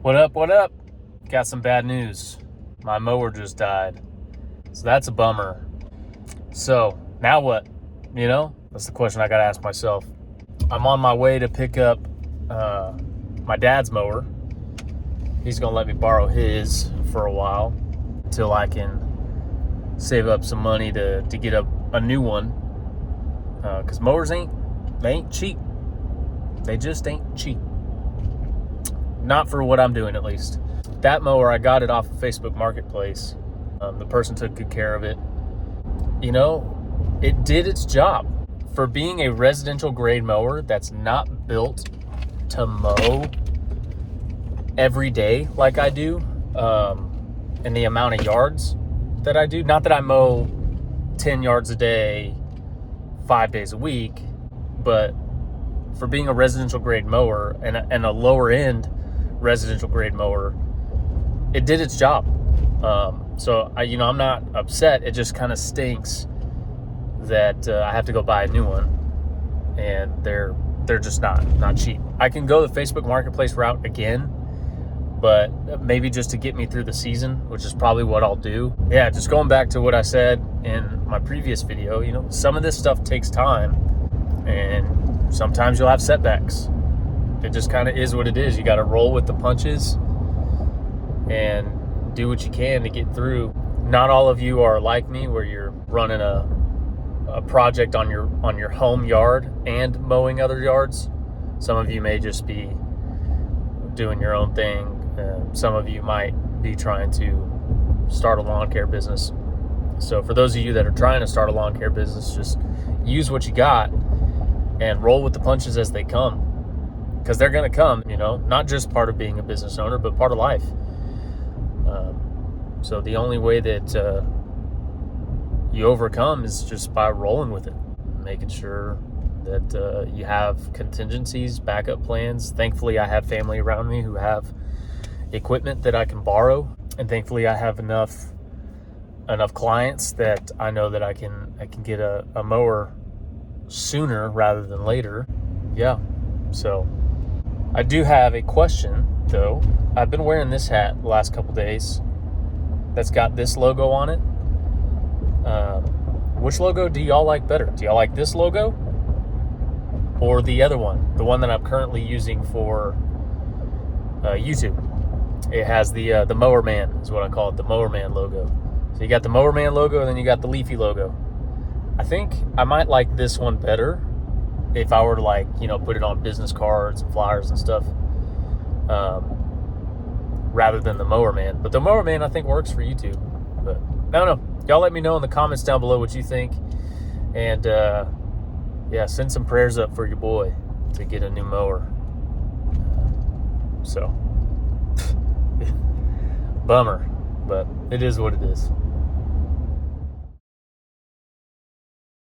What up, what up? Got some bad news. My mower just died. So that's a bummer. So now what? You know, that's the question I gotta ask myself. I'm on my way to pick up my dad's mower. He's gonna let me borrow his for a while until I can save up some money to get a new one. Cause mowers ain't cheap. They just ain't cheap. Not for what I'm doing, at least. That mower, I got it off of Facebook Marketplace. The person took good care of it. You know, it did its job. For being a residential grade mower that's not built to mow every day like I do, and the amount of yards that I do. Not that I mow 10 yards a day, 5 days a week, but for being a residential grade mower and a lower end residential grade mower, it did its job. So I'm not upset. It just kind of stinks that I have to go buy a new one, and they're just not cheap. I can go the Facebook Marketplace route again, but maybe just to get me through the season, which is probably what I'll do. Yeah, just going back to what I said in my previous video, you know, some of this stuff takes time, and sometimes you'll have setbacks. It just kind of is what it is. You got to roll with the punches and do what you can to get through. Not all of you are like me, where you're running a project on your home yard and mowing other yards. Some of you may just be doing your own thing. Some of you might be trying to start a lawn care business. So for those of you that are trying to start a lawn care business, just use what you got and roll with the punches as they come. Because they're going to come, you know, not just part of being a business owner, but part of life. So the only way that you overcome is just by rolling with it, making sure that you have contingencies, backup plans. Thankfully, I have family around me who have equipment that I can borrow, and thankfully, I have enough clients that I know that I can get a mower sooner rather than later. Yeah, so I do have a question, though. I've been wearing this hat the last couple days that's got this logo on it. Which logo do y'all like better? Do y'all like this logo or the other one? The one that I'm currently using for YouTube. It has the Mower Man, is what I call it, the Mower Man logo. So you got the Mower Man logo, and then you got the Leafy logo. I think I might like this one better if I were to put it on business cards and flyers and stuff, rather than the Mower Man. But the Mower Man, I think, works for YouTube. But I don't know. Y'all let me know in the comments down below what you think. And send some prayers up for your boy to get a new mower. So, bummer, but it is what it is.